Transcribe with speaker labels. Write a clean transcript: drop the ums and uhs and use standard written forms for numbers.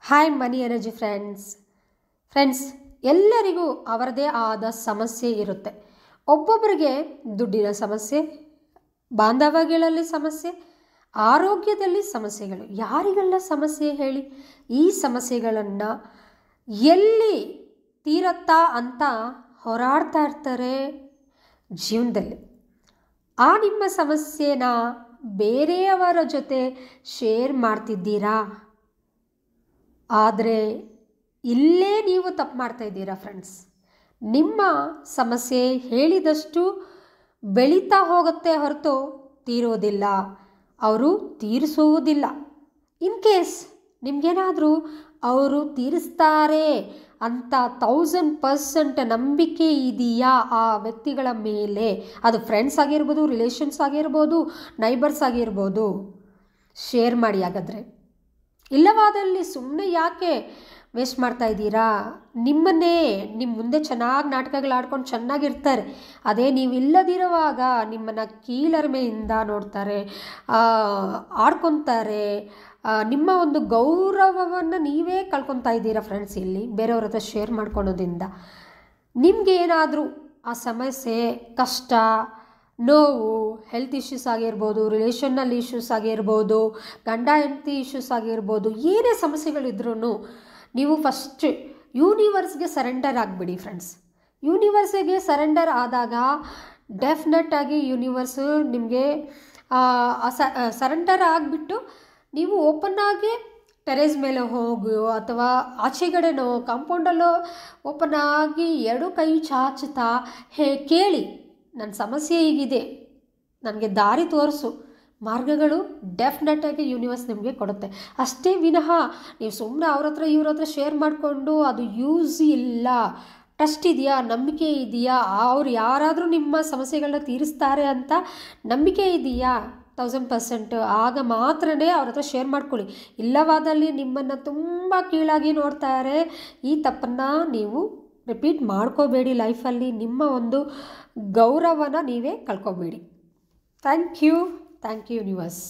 Speaker 1: Hi ಮನಿ energy friends ಎಲ್ಲರಿಗೂ ಅವರದೇ ಆದ ಸಮಸ್ಯೆ ಇರುತ್ತೆ. ಒಬ್ಬೊಬ್ಬರಿಗೆ ದುಡ್ಡಿನ ಸಮಸ್ಯೆ, ಬಾಂಧವ್ಯಗಳಲ್ಲಿ ಸಮಸ್ಯೆ, ಆರೋಗ್ಯದಲ್ಲಿ ಸಮಸ್ಯೆಗಳು. ಯಾರಿಗೆಲ್ಲ ಸಮಸ್ಯೆ ಹೇಳಿ? ಈ ಸಮಸ್ಯೆಗಳನ್ನು ಎಲ್ಲಿ ತೀರತ್ತಾ ಅಂತ ಹೋರಾಡ್ತಾ ಇರ್ತಾರೆ ಜೀವನದಲ್ಲಿ. ಆ ನಿಮ್ಮ ಸಮಸ್ಯೆನ ಬೇರೆಯವರ ಜೊತೆ ಶೇರ್ ಮಾಡ್ತಿದ್ದೀರಾ? ಆದರೆ ಇಲ್ಲೇ ನೀವು ತಪ್ಪು ಮಾಡ್ತಾ ಇದ್ದೀರಾ ಫ್ರೆಂಡ್ಸ್. ನಿಮ್ಮ ಸಮಸ್ಯೆ ಹೇಳಿದಷ್ಟು ಬೆಳೀತಾ ಹೋಗುತ್ತೆ ಹೊರತು ತೀರೋದಿಲ್ಲ, ಅವರು ತೀರಿಸುವುದಿಲ್ಲ. ಇನ್ ಕೇಸ್ ನಿಮಗೇನಾದರೂ ಅವರು ತೀರಿಸ್ತಾರೆ ಅಂತ 1000% ನಂಬಿಕೆ ಇದೆಯಾ ಆ ವ್ಯಕ್ತಿಗಳ ಮೇಲೆ? ಅದು ಫ್ರೆಂಡ್ಸ್ ಆಗಿರ್ಬೋದು, ರಿಲೇಷನ್ಸ್ ಆಗಿರ್ಬೋದು, ನೈಬರ್ಸ್ ಆಗಿರ್ಬೋದು. ಶೇರ್ ಮಾಡಿ. ಹಾಗಾದರೆ ಇಲ್ಲವಾದಲ್ಲಿ ಸುಮ್ಮನೆ ಯಾಕೆ ವೇಸ್ಟ್ ಮಾಡ್ತಾ ಇದ್ದೀರಾ? ನಿಮ್ಮನ್ನೇ ನಿಮ್ಮ ಮುಂದೆ ಚೆನ್ನಾಗಿ ನಾಟಕಗಳಾಡ್ಕೊಂಡು ಚೆನ್ನಾಗಿರ್ತಾರೆ. ಅದೇ ನೀವು ಇಲ್ಲದಿರುವಾಗ ನಿಮ್ಮನ್ನು ಕೀಳರಿಮೆಯಿಂದ ನೋಡ್ತಾರೆ, ಆಡ್ಕೊತಾರೆ. ನಿಮ್ಮ ಒಂದು ಗೌರವವನ್ನು ನೀವೇ ಕಳ್ಕೊತಾ ಇದ್ದೀರಾ ಫ್ರೆಂಡ್ಸ್. ಇಲ್ಲಿ ಬೇರೆಯವ್ರ ಹತ್ರ ಶೇರ್ ಮಾಡ್ಕೊಳೋದ್ರಿಂದ ನಿಮಗೇನಾದರೂ ಆ ಸಮಸ್ಯೆ, ಕಷ್ಟ, ನೋವು, ಹೆಲ್ತ್ ಇಶ್ಯೂಸ್ ಆಗಿರ್ಬೋದು, ರಿಲೇಷನ್ನಲ್ಲಿ ಇಶ್ಯೂಸ್ ಆಗಿರ್ಬೋದು, ಗಂಡ ಹೆಂಡತಿ ಇಶ್ಯೂಸ್ ಆಗಿರ್ಬೋದು, ಏನೇ ಸಮಸ್ಯೆಗಳಿದ್ರೂ ನೀವು ಫಸ್ಟ್ ಯೂನಿವರ್ಸ್ಗೆ ಸರೆಂಡರ್ ಆಗಿಬಿಡಿ ಫ್ರೆಂಡ್ಸ್. ಯೂನಿವರ್ಸಿಗೆ ಸರೆಂಡರ್ ಆದಾಗ ಡೆಫಿನೆಟ್ಟಾಗಿ ಯೂನಿವರ್ಸು ನಿಮಗೆ ಸರೆಂಡರ್ ಆಗಿಬಿಟ್ಟು ನೀವು ಓಪನ್ನಾಗಿ ಟೆರೇಸ್ ಮೇಲೆ ಹೋಗೋ ಅಥವಾ ಆಚೆಗಡೆನೋ ಕಾಂಪೌಂಡಲ್ಲೋ ಓಪನ್ ಆಗಿ 2 ಕೈ ಚಾಚುತ್ತಾ ಕೇಳಿ, ನನ್ನ ಸಮಸ್ಯೆ ಹೀಗಿದೆ, ನನಗೆ ದಾರಿ ತೋರಿಸು. ಮಾರ್ಗಗಳು ಡೆಫಿನೆಟಾಗಿ ಯೂನಿವರ್ಸ್ ನಿಮಗೆ ಕೊಡುತ್ತೆ. ಅಷ್ಟೇ ವಿನಃ ನೀವು ಸುಮ್ಮನೆ ಅವ್ರ ಹತ್ರ ಇವ್ರ ಹತ್ರ ಶೇರ್ ಮಾಡಿಕೊಂಡು ಅದು ಯೂಸ್ ಇಲ್ಲ. ಟ್ರಸ್ಟ್ ಇದೆಯಾ, ನಂಬಿಕೆ ಇದೆಯಾ, ಅವ್ರು ಯಾರಾದರೂ ನಿಮ್ಮ ಸಮಸ್ಯೆಗಳನ್ನ ತೀರಿಸ್ತಾರೆ ಅಂತ ನಂಬಿಕೆ ಇದೆಯಾ 1000%? ಆಗ ಮಾತ್ರನೇ ಅವ್ರ ಹತ್ರ ಶೇರ್ ಮಾಡ್ಕೊಳ್ಳಿ. ಇಲ್ಲವಾದಲ್ಲಿ ನಿಮ್ಮನ್ನು ತುಂಬ ಕೀಳಾಗಿ ನೋಡ್ತಾರೆ. ಈ ತಪ್ಪನ್ನು ನೀವು ರಿಪೀಟ್ ಮಾಡ್ಕೋಬೇಡಿ ಲೈಫಲ್ಲಿ. ನಿಮ್ಮ ಒಂದು ಗೌರವನ ನೀವೇ ಕಳ್ಕೊಬೇಡಿ. Thank you universe.